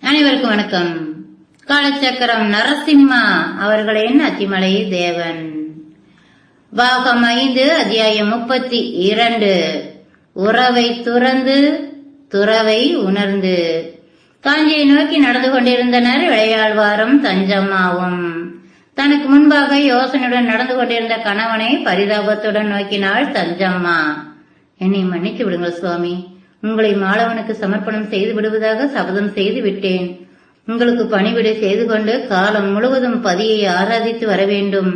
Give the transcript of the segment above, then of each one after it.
அனைவருக்கும் வணக்கம். காலச்சக்கரம் நரசிம்மா அவர்களின் அத்திமலை தேவன், பாகம் 5, அத்தியாயம் 32. உறவை துறந்து துறவை உணர்ந்து. காஞ்சியை நோக்கி நடந்து கொண்டிருந்தனர் இளையாழ்வாரும் தஞ்சம்மாவும். தனக்கு முன்பாக யோசனையுடன் நடந்து கொண்டிருந்த கணவனை பரிதாபத்துடன் நோக்கினாள் தஞ்சம்மா. என்னை மன்னித்து விடுங்கள் சுவாமி, உங்களை மாளவனுக்கு சமர்ப்பணம் செய்து விடுவதாக சபதம் செய்து விட்டேன். உங்களுக்கு பணிவிடை செய்து கொண்டு காலம் முழுவதும் பதியை ஆராதித்து வர வேண்டும்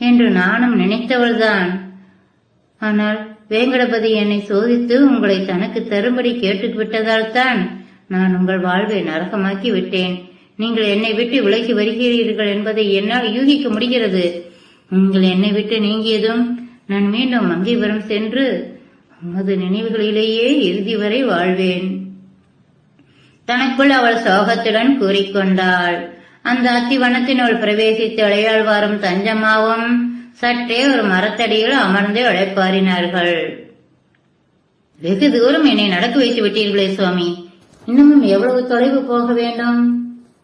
என்று நானும் நினைத்தவள்தான். ஆனால் வேங்கடபதி என்னை சோதித்து உங்களை தனக்கு தரும்படி கேட்டுவிட்டதால் தான் நான் உங்கள் வாழ்வை நரகமாக்கி விட்டேன். நீங்கள் என்னை விட்டு விலகி வருகிறீர்கள் என்பதை என்னால் யூகிக்க முடிகிறது. நீங்கள் என்னை விட்டு நீங்கியதும் நான் மீண்டும் மங்கிபுரம் சென்று உமது நினைவுகளிலேயே இறுதி வரை வாழ்வேன். தனக்குள் அவள் சோகத்துடன் கூறிக்கொண்டாள். அந்த அத்திவனத்தினுள் பிரவேசித்த இளையாழ்வாரும் தஞ்சம்மாவும் சற்றே ஒரு மரத்தடியில் அமர்ந்து இளைப்பாறினார்கள். வெகு தூரம் என்னை நடக்க வைத்து விட்டீர்களே சுவாமி, இன்னமும் எவ்வளவு தொலைவு போக வேண்டும்?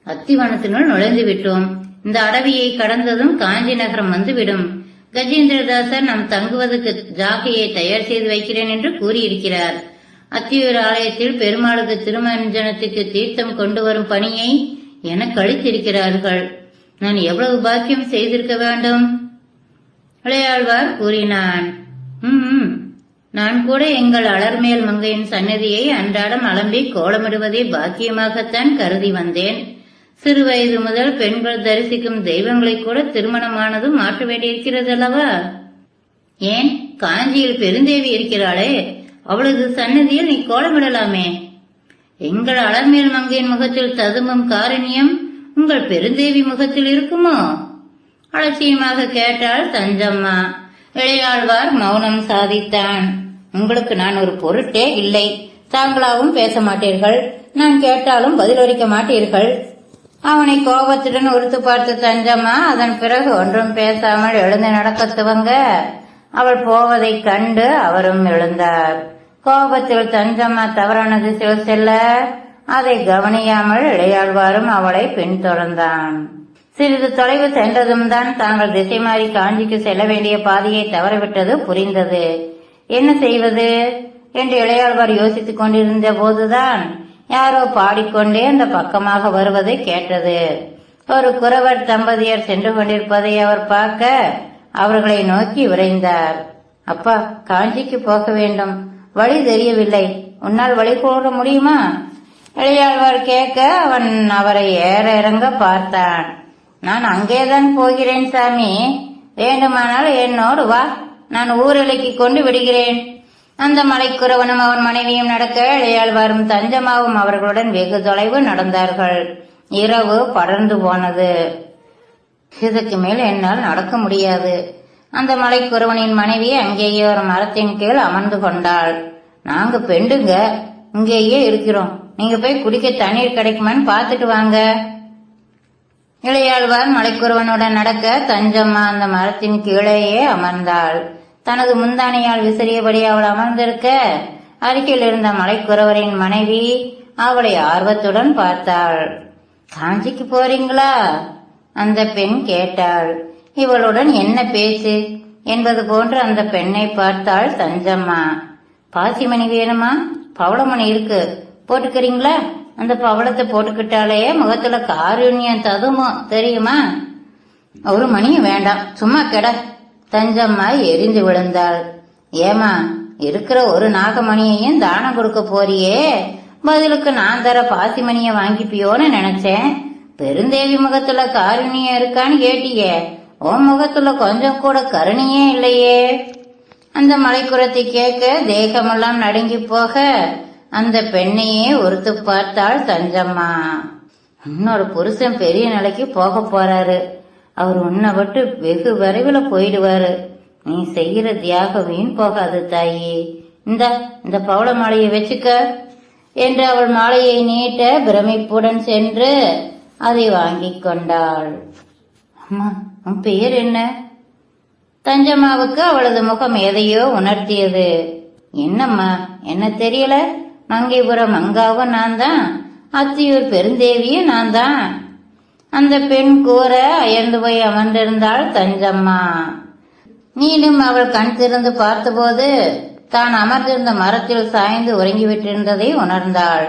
அத்திவனத்தினுள் நுழைந்து விட்டோம். இந்த அடவியை கடந்ததும் காஞ்சி நகரம் வந்துவிடும். கஜேந்திரதாசர் நாம் தங்குவதற்கு ஜாகையை தயார் செய்து வைக்கிறேன் என்று கூறியிருக்கிறார். அத்தியூர் ஆலயத்தில் பெருமாளுக்கு திருமஞ்சனத்துக்கு தீர்த்தம் கொண்டு வரும் பணியை எனக்கு அளித்திருக்கிறார்கள். நான் எவ்வளவு பாக்கியம் செய்திருக்க வேண்டும்? இளையாழ்வார் கூறினான். நான் கூட எங்கள் அலர்மேல் மங்கையின் சன்னதியை அன்றாடம் அலம்பி கோலமிடுவதை பாக்கியமாகத்தான் கருதி வந்தேன். சிறு வயது முதல் பெண்கள் தரிசிக்கும் தெய்வங்களை கூட திருமணமானதும் மாற்ற வேண்டியிருக்கிறது அல்லவா? ஏன், காஞ்சியில் பெருந்தேவி இருக்கிறாளே, அவளது சன்னதியில் நீ கோலமிடலாமே. எங்கள் அலர்மேல் மங்கையின் முகத்தில் ததும்பும் காரணியம் உங்கள் பெருந்தேவி முகத்தில் இருக்குமோ? அலட்சியமாக கேட்டாள் தஞ்சம்மா. இளையாழ்வார் மௌனம் சாதித்தான். உங்களுக்கு நான் ஒரு பொருட்டே இல்லை. தாங்களாவும் பேச மாட்டீர்கள், நான் கேட்டாலும் பதிலளிக்க மாட்டீர்கள். அவனை கோபத்துடன் உறுத்து பார்த்த தஞ்சம்மா அதன் பிறகு ஒன்றும் பேசாமல் எழுந்து நடக்க துவங்க அவள் போவதைக் கண்டு அவரும் எழுந்தார். கோபத்தில் தஞ்சம்மா தவறான திசையில் செல்ல அதை கவனியாமல் இளையாழ்வாரும் அவளை பின்தொடர்ந்தான். சிறிது தொலைவு சென்றதும் தான் தாங்கள் திசை மாறி காஞ்சிக்கு செல்ல வேண்டிய பாதையை தவறவிட்டது புரிந்தது. என்ன செய்வது என்று இளையாழ்வார் யோசித்துக் கொண்டிருந்த போதுதான் யாரோ பாடிக்கொண்டே அந்த பக்கமாக வருவதை கேட்டது. ஒரு குறவர் தம்பதியர் சென்று கொண்டிருப்பதை அவர் பார்க்க அவர்களை நோக்கி விரைந்தார். அப்பா, காஞ்சிக்கு போக வேண்டும், வழி தெரியவில்லை, உன்னால் வழி கூற முடியுமா? இளையாழ்வார் கேட்க அவன் அவரை ஏற இறங்க பார்த்தான். நான் அங்கேதான் போகிறேன் சாமி, வேண்டுமானால் என்னோடு வா, நான் ஊரெலைக்கு கொண்டு விடுகிறேன். அந்த மலைக்குறவனும் அவன் மனைவியும் நடக்க இளையாழ்வாரும் தஞ்சம்மாவும் அவர்களுடன் வெகு தொலைவு நடந்தார்கள். இரவு படர்ந்து போனது. இதற்கு மேல் என்னால் நடக்க முடியாது. அந்த மலைக்குறவனின் மனைவி அங்கேயே ஒரு மரத்தின் கீழ் அமர்ந்து கொண்டாள். நாங்க பெண்டுங்க இங்கேயே இருக்கிறோம், நீங்க போய் குடிக்க தண்ணீர் கிடைக்குமான்னு பார்த்துட்டு வாங்க. இளையாழ்வார் மலைக்குறவனுடன் நடக்க தஞ்சம்மா அந்த மரத்தின் கீழேயே அமர்ந்தாள். தனது முந்தானையால் விசிறியபடி அவள் அமர்ந்திருக்க அருகில் இருந்த மலைக்குறவரின் மனைவி அவளை ஆர்வத்துடன் பார்த்தாள். காஞ்சிக்கு போறீங்களா? அந்த பெண் கேட்டாள். இவளுடன் என்ன பேச்சு என்பது போன்று அந்த பெண்ணை பார்த்தாள் தஞ்சம்மா. பாசிமணி வேணுமா? பவளமணி இருக்கு, போட்டுக்கிறீங்களா? அந்த பவளத்தை போட்டுக்கிட்டாலே முகத்துல காருண்யம் ததுமோ தெரியுமா? ஒரு மணியும் வேண்டாம், சும்மா கெட. தஞ்சம்மா எரிந்து விழுந்தாள். ஏமா, இருக்கிற ஒரு நாகமணியையும் தானம் கொடுக்க போறியே, பதிலுக்கு நான் தர பாசிமணிய வாங்கிப்பியோன்னு நினைச்சேன். பெருந்தேவி முகத்துல காருணியம் இருக்கான்னு கேட்டியே, உன் முகத்துல கொஞ்சம் கூட கருணையே இல்லையே. அந்த மலைக்குறத்தை கேட்க தேகமெல்லாம் நடுங்கி போக அந்த பெண்ணையே ஒருத்து பார்த்தாள் தஞ்சம்மா. இன்னொரு புருஷன் பெரிய நிலைக்கு போக போறாரு, அவர் உன்னை விட்டு வெகு விரைவில் போயிடுவாரு. நீ செய்கிற தியாகம் வீண் போகாது தாயி, இந்த பவள மாலையை வச்சுக்க என்று அவள் மாலையை நீட்ட பிரமிப்புடன் சென்று அதை வாங்கி கொண்டாள். அம்மா, உன் பெயர் என்ன? தஞ்சம்மாவுக்கு அவளது முகம் எதையோ உணர்த்தியது. என்னம்மா, என்ன தெரியல? மங்கைபுரம் மங்காவும் நான் தான். அத்தியூர் பெருந்தேவியே நான் தான். அந்த பெண் கூற அயர்ந்து போய் அமர்ந்திருந்தாள் தஞ்சம்மா. மீண்டும் அவள் கண் திறந்து பார்த்தபோது தான் அமர்ந்திருந்த மரத்தில் சாய்ந்து உறங்கிவிட்டிருந்ததை உணர்ந்தாள்.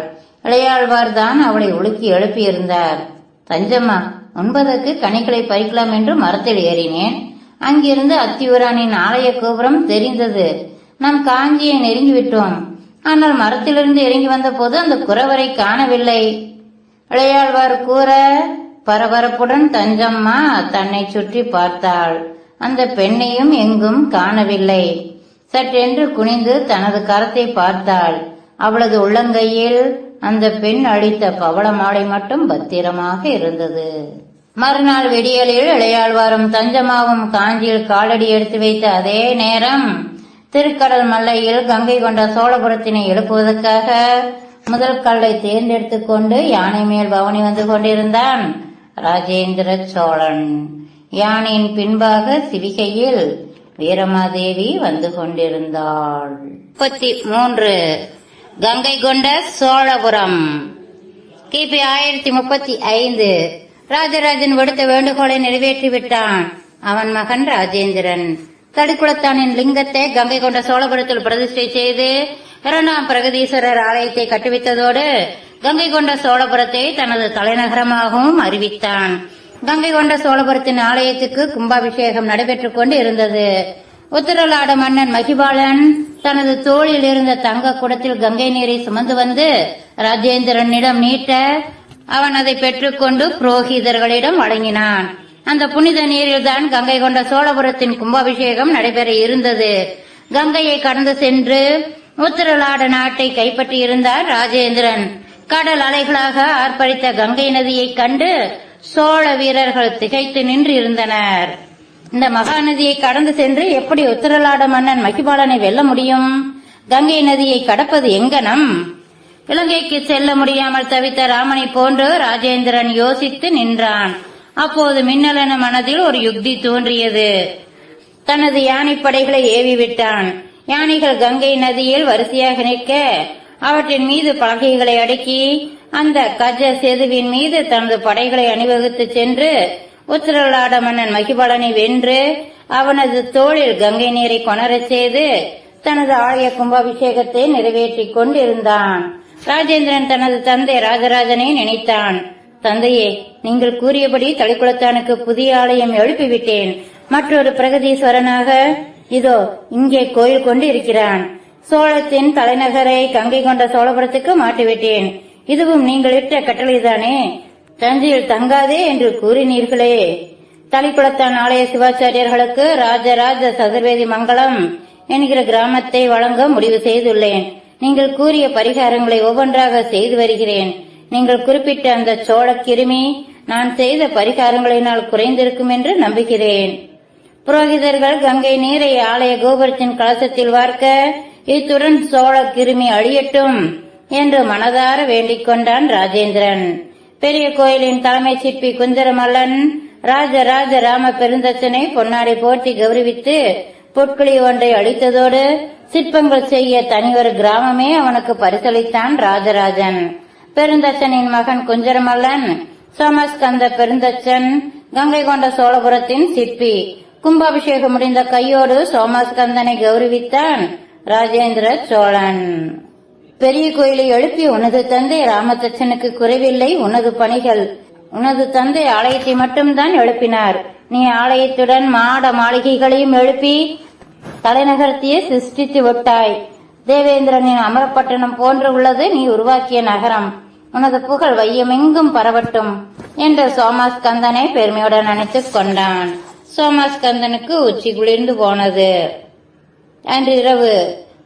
இளையாழ்வார் தான் அவளை உலுக்கி எழுப்பியிருந்தார். தஞ்சம்மா, உண்பதற்கு கனிகளை பறிக்கலாம் என்று மரத்தில் ஏறினேன். அங்கிருந்து அத்தியூரானின் ஆலய கோபுரம் தெரிந்தது. நாம் காஞ்சியை நெருங்கிவிட்டோம். ஆனால் மரத்திலிருந்து இறங்கி வந்த போது அந்த குறவரை காணவில்லை. இளையாழ்வார் கூற பரபரப்புடன் தஞ்சம்மா தன்னை சுற்றி பார்த்தாள். அந்த பெண்ணையும் எங்கும் காணவில்லை. சற்றென்று குனிந்து தனது கரத்தை பார்த்தாள். அவளது உள்ளங்கையில் அந்த பெண் அளித்த பவள மாலை மட்டும் பத்திரமாக இருந்தது. மறுநாள் விடியலில் இளையாழ்வாரும் தஞ்சம்மாவும் காஞ்சியில் காலடி எடுத்து வைத்த அதே நேரம் திருக்கடல் மல்லையில் கங்கை கொண்ட சோழபுரத்தினை எழுப்புவதற்காக முதல் கல்லை தேர்ந்தெடுத்துக் கொண்டு யானை மேல் பவனி வந்து கொண்டிருந்தான் ராஜேந்திர சோழன். யானையின் பின்பாக சிவிகையில் வீரமாதேவி வந்து கொண்டிருந்தாள். 33 கங்கை கொண்ட சோழபுரம். கிபி 1035 ராஜராஜன் விடுத்த வேண்டுகோளை நிறைவேற்றிவிட்டான். அவன் மகன் ராஜேந்திரன் தடிக்குளத்தானின் லிங்கத்தை கங்கை கொண்ட சோழபுரத்தில் பிரதிஷ்டை செய்து 2ஆம் பிரகதீஸ்வரர் ஆலயத்தை கட்டுவித்ததோடு கங்கை கொண்ட சோழபுரத்தை தனது தலைநகரமாகவும் அறிவித்தான். கங்கை கொண்ட சோழபுரத்தின் ஆலயத்துக்கு கும்பாபிஷேகம் நடைபெற்றுக் கொண்டு இருந்தது. உத்திரலாட மன்னன் மகிபாலன் தனது தோளில் இருந்த தங்க குடத்தில் கங்கை நீரை சுமந்து வந்து ராஜேந்திரனிடம் நீட்ட அவன் அதை பெற்றுக்கொண்டு புரோகிதர்களிடம் வழங்கினான். அந்த புனித நீரில் தான் கங்கை கொண்ட சோழபுரத்தின் கும்பாபிஷேகம் நடைபெற இருந்தது. கங்கையை கடந்து சென்று உத்திரலாட நாட்டை கைப்பற்றி இருந்தார் ராஜேந்திரன். கடல் அலைகளாக ஆர்ப்பரித்த கங்கை நதியை கண்டு சோழ வீரர்கள் திகைத்து நின்று இருந்தனர். இந்த மகாநதியை கடந்து சென்று எப்படி உத்திரலாட மன்னன் மகிபாலனை வெல்ல முடியும்? கங்கை நதியை கடப்பது எங்கனம்? இலங்கைக்கு செல்ல முடியாமல் தவித்த ராமனை போன்று ராஜேந்திரன் யோசித்து நின்றான். அப்போது மின்னலென மனதில் ஒரு யுக்தி தோன்றியது. தனது யானைப்படைகளை ஏவி விட்டான். யானைகள் கங்கை நதியில் வரிசையாக நிற்க அவற்றின் மீது பலகைகளை அடுக்கி அந்த கஜ சேதுவின் மீது தனது படைகளை அணிவகுத்து சென்று உத்திரலாட மன்னன் மகிபாலனை வென்று அவனது தோளில் கங்கை நீரை கொணரச் செய்து தனது ஆலய கும்பாபிஷேகத்தை நிறைவேற்றிக் கொண்டிருந்தான். ராஜேந்திரன் தனது தந்தை ராஜராஜனை நினைத்தான். தந்தையே, நீங்கள் கூறியபடி தளிக்குளத்தானுக்கு புதிய ஆலயம் எழுப்பிவிட்டேன். மற்றொரு பிரகதீஸ்வரனாக இதோ இங்கே கோயில் கொண்டு இருக்கிறான். சோழத்தின் தலைநகரை கங்கை கொண்ட சோழபுரத்துக்கு மாற்றிவிட்டேன். இதுவும் நீங்கள் இட்ட கட்டளைதானே? தஞ்சையில் தங்காதே என்று கூறினீர்களே. தளிக்குளத்தான் ஆலய சிவாச்சாரியர்களுக்கு ராஜராஜ சதுர்வேதி மங்கலம் என்கிற கிராமத்தை வழங்க முடிவு செய்துள்ளேன். நீங்கள் கூறிய பரிகாரங்களை ஒவ்வொன்றாக செய்து வருகிறேன். நீங்கள் குறிப்பிட்ட அந்த சோழ கிருமி நான் செய்த பரிகாரங்களினால் குறைந்திருக்கும் என்று நம்புகிறேன். புரோகிதர்கள் கங்கை நீரை ஆலய கோபுரத்தின் கலசத்தில் வார்க்க இத்துடன் சோழ கிருமி அழியட்டும் என்று மனதார வேண்டிக் கொண்டான் ராஜேந்திரன். பெரிய கோயிலின் தலைமை சிற்பி குஞ்சரமல்லன் ராஜராஜ ராம பெருந்தச்சனை பொன்னாடை போட்டி கௌரவித்து பொற்குழி ஒன்றை அளித்ததோடு சிற்பங்கள் செய்ய தனியொரு கிராமமே அவனுக்கு பரிசளித்தான் ராஜராஜன். பெருந்தச்சனின் மகன் குஞ்சரமல்லன் சோமஸ்கந்த பெருந்தச்சன் கங்கை கொண்ட சோழபுரத்தின் சிற்பி. கும்பாபிஷேகம் முடிந்த கையோடு சோமஸ்கந்தனை கௌரவித்தான் ராஜேந்திர சோழன். பெரிய கோயிலை எழுப்பி உனது தந்தை ராமதச்சனுக்கு குறைவில்லை உனது பணிகள். உனது தந்தை ஆலயத்தை மட்டும்தான் எழுப்பினார். நீ ஆலயத்துடன் மாட மாளிகைகளையும் எழுப்பி தலைநகரத்தையே சிருஷ்டித்து விட்டாய். தேவேந்திரனின் அமரப்பட்டணம் போன்று உள்ளது நீ உருவாக்கிய நகரம். உனது புகழ் வையமெங்கும் பரவட்டும் என்று சோமஸ்கந்தனை பெருமையுடன் நினைத்துக் கொண்டான். சோமஸ்கந்தனுக்கு உச்சி குளிர்ந்து போனது. அன்று இரவு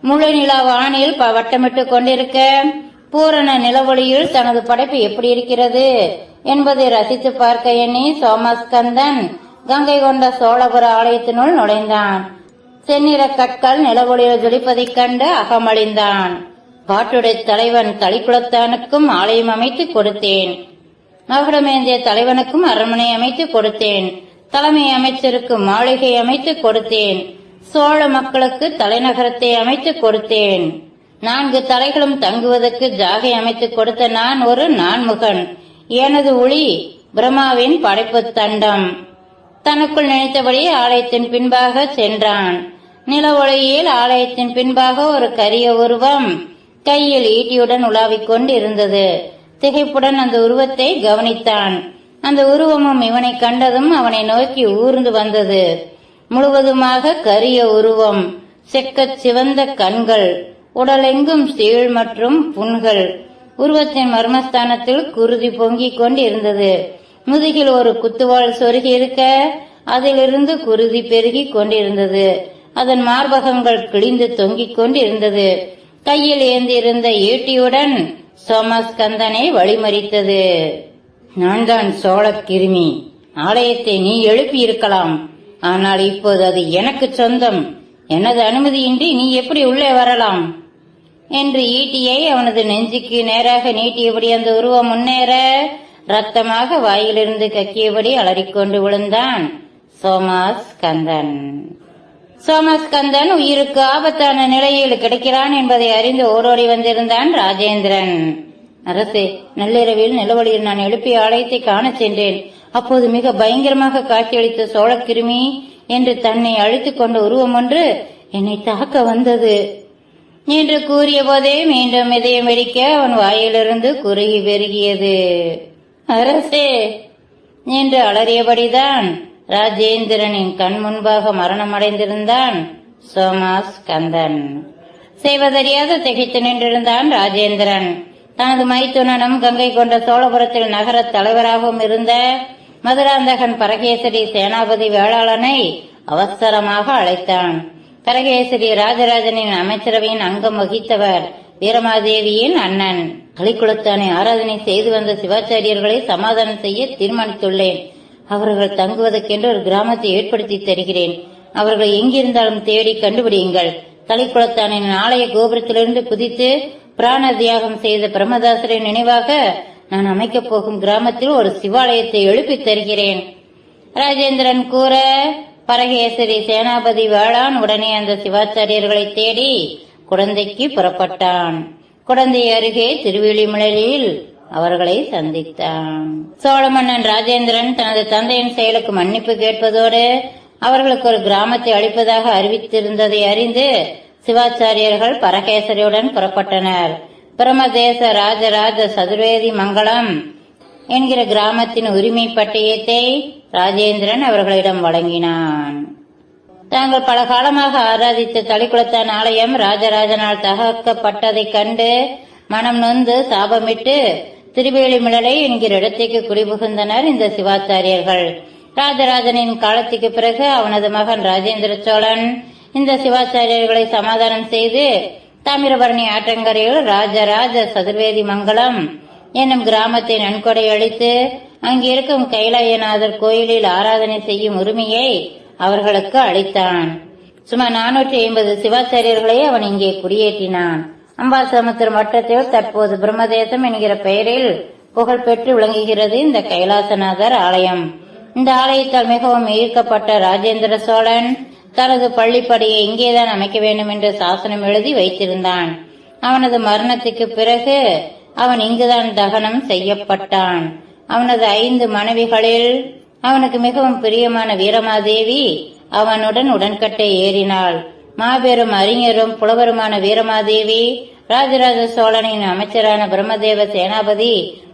முழு நிலா வானில் வட்டமிட்டுக் கொண்டிருக்க பூரண நிலவொளியில் தனது படைப்பு எப்படி இருக்கிறது என்பதை ரசித்து பார்க்க எண்ணி சோமஸ்கந்தன் கங்கை கொண்ட சோழபுர ஆலயத்தினுள் நுழைந்தான். செந்நிற கற்கள் நிலவொளியில் ஜொலிப்பதைக் கண்டு அகமழிந்தான். காட்டுடைய தலைவன் தளிக்குளத்தானுக்கும் ஆலயம் அமைத்து கொடுத்தேன். மகுடமேந்திய தலைவனுக்கும் அரண்மனை அமைத்து கொடுத்தேன். தலைமை அமைச்சருக்கு மாளிகை அமைத்து கொடுத்தேன். சோழ மக்களுக்கு தலைநகரத்தை அமைத்து கொடுத்தேன். 4 தலைகளும் தங்குவதற்கு ஜாகை அமைத்துக் கொடுத்த நான் ஒரு நான்முகன். எனது ஒளி பிரம்மாவின் படைப்பு தண்டம். தனக்குள் நினைத்தபடி ஆலயத்தின் பின்பாக சென்றான். நில ஒளியில் ஆலயத்தின் பின்பாக ஒரு கரிய உருவம் கையில் ஈட்டியுடன் உலாவிக் கொண்டிருந்தது. திகைப்புடன் அந்த உருவத்தை கவனித்தான். அந்த உருவமும் இவனை கண்டதும் அவனை நோக்கி ஊர்ந்து வந்தது. முழுவதுமாக கரிய உருவம், செக்கச் சிவந்த கண்கள், உடலெங்கும் சீழ் மற்றும் புண்கள். உருவத்தின் மர்மஸ்தானத்தில் குருதி பொங்கிக் கொண்டிருந்தது. முதுகில் ஒரு குத்துவாள் சொருகி இருக்க அதிலிருந்து குருதி பெருகிக் கொண்டிருந்தது. அதன் மார்பகங்கள் கிழிந்து தொங்கிக் கொண்டிருந்தது. கையில் ஏந்தியிருந்த ஈட்டியுடன் சோமஸ்கந்தனை வழிமறித்தது. நான் தான் சோழக்கிருமி. ஆலயத்தை நீ எழுப்பியிருக்கலாம், ஆனால் இப்போது அது எனக்கு சொந்தம். எனது அனுமதியின்றி நீ எப்படி உள்ளே வரலாம் என்று ஈட்டியை அவனது நெஞ்சுக்கு நேராக நீட்டியபடி அந்த உருவம் முன்னேற ரத்தமாக வாயிலிருந்து கக்கியபடி அலறிக்கொண்டு விழுந்தான் சோமஸ்கந்தன். சோமஸ்கந்தன் உயிருக்கு ஆபத்தான நிலையில் கிடைக்கிறான் என்பதை அறிந்து ஓடோடி வந்திருந்தான் ராஜேந்திரன். அரசே, நள்ளிரவில் நிலவழியில் நான் எழுப்பிய ஆலயத்தை காண சென்றேன். அப்போது மிக பயங்கரமாக காட்சியளித்த சோழக்கிருமி என்று தன்னை அழித்துக் கொண்ட உருவம் ஒன்று என்னை தாக்க வந்தது என்று கூறிய போதே மீண்டும் இதயம் வெடிக்க அவன் வாயிலிருந்து குறுகி பெருகியது. அரசே என்று அலறியபடிதான் ராஜேந்திரனின் கண் முன்பாக மரணமடைந்திருந்தான் சோமஸ்கந்தன். செய்வதறியாத திகைத்து நின்றிருந்தான் ராஜேந்திரன். தனது மைத்துனனும் கங்கை கொண்ட சோழபுரத்தில் நகர தலைவராகவும் இருந்த மதுராந்தகன் பரகேசரி சேனாபதி வேளாளனை அவசரமாக அழைத்தான். பரகேசரி ராஜராஜனின் அமைச்சரவையின் அங்கம் வகித்தவர். வீரமாதேவியின் அண்ணன். கலிக்குளத்தானை ஆராதனை செய்து வந்த சிவாச்சாரியர்களை சமாதானம் செய்ய தீர்மானித்துள்ளேன். அவர்கள் தங்குவதற்கென்று ஒரு கிராமத்தை ஏற்படுத்தி தருகிறேன். அவர்கள் எங்கிருந்தாலும் தேடி கண்டுபிடியுங்கள். கலிக்குளத்தானின் ஆலய கோபுரத்திலிருந்து குதித்து பிராண தியாகம் செய்த பிரம்மதாசரின் நினைவாக நான் அமைக்கப் போகும் கிராமத்தில் ஒரு சிவாலயத்தை எழுப்பித் தருகிறேன். ராஜேந்திரன் கூற பரகேசரி சேனாபதி வேளான் உடனே அந்த சிவாச்சாரியர்களை தேடி குடந்தைக்கு புறப்பட்டான். குடந்தை அருகே திருவேலிமலையில் அவர்களை சந்தித்தான். சோழ மன்னன் ராஜேந்திரன் தனது தந்தையின் செயலுக்கு மன்னிப்பு கேட்பதோடு அவர்களுக்கு ஒரு கிராமத்தை அளிப்பதாக அறிவித்திருந்ததை அறிந்து சிவாச்சாரியர்கள் பரகேசரியுடன் புறப்பட்டனர். பிரமதேச ராஜராஜ சதுர்வேதி மங்கலம் என்கிற கிராமத்தின் உரிமை பட்டயத்தை ராஜேந்திரன் அவர்களிடம் வழங்கினான். தாங்கள் பல காலமாக ஆராதித்த தளிக்குளத்தான் ஆலயம் ராஜராஜனால் தகர்க்கப்பட்டதைக் கண்டு மனம் நொந்து சாபமிட்டு திருவேலிமலை என்கிற இடத்திற்கு குடிபுகுந்தனர் இந்த சிவாச்சாரியர்கள். ராஜராஜனின் காலத்துக்கு பிறகு அவனது மகன் ராஜேந்திர சோழன் இந்த சிவாச்சாரியர்களை சமாதானம் செய்து தாமிரபரணி ஆற்றங்கரையில் ராஜராஜ சதுர்வேதி மங்கலம் என்னும் கிராமத்தை நன்கொடை அளித்து அங்கிருக்கும் கைலாயநாதர் கோயிலில் ஆராதனை செய்யும் உரிமையை அவர்களுக்கு அளித்தான். சுமார் 450 சிவாச்சாரியர்களை அவன் இங்கே குடியேற்றினான். அம்பாசமுத்திரம் வட்டத்தில் தற்போது பிரம்மதேசம் என்கிற பெயரில் புகழ்பெற்று விளங்குகிறது இந்த கைலாசநாதர் ஆலயம். இந்த ஆலயத்தால் மிகவும் ஈர்க்கப்பட்ட ராஜேந்திர சோழன் தனது பள்ளிப்படியை இங்கேதான் அமைக்க வேண்டும் என்று சாசனம் எழுதி வைத்திருந்தான். அவனது மரணத்துக்கு பிறகு அவன் இங்குதான் தகனம் செய்யப்பட்டான். அவனது 5 மனைவிகளில் அவனுக்கு மிகவும் பிரியமான வீரமாதேவி அவனுடன் உடன்கட்டை ஏறினாள். மாபெரும் அறிஞரும் புலவருமான வீரமாதேவி ராஜராஜ சோழனின் அமைச்சரான பிரம்மதேவ சேனாபதி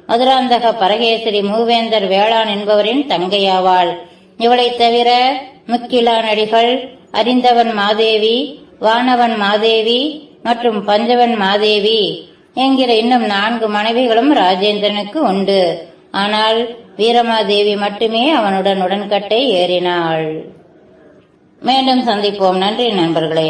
மதுராந்தக பரகேசரி மூவேந்தர் வேளான் என்பவரின் தங்கையாவாள். இவளை தவிர முக்கிலா நடிகள், அறிந்தவன் மாதேவி, வானவன் மாதேவி மற்றும் பஞ்சவன் மாதேவி என்கிற இன்னும் 4 மனைவிகளும் ராஜேந்திரனுக்கு உண்டு. ஆனால் வீரமாதேவி மட்டுமே அவனுடன் உடன்கட்டை ஏறினாள். மீண்டும் சந்திப்போம். நன்றி நண்பர்களே.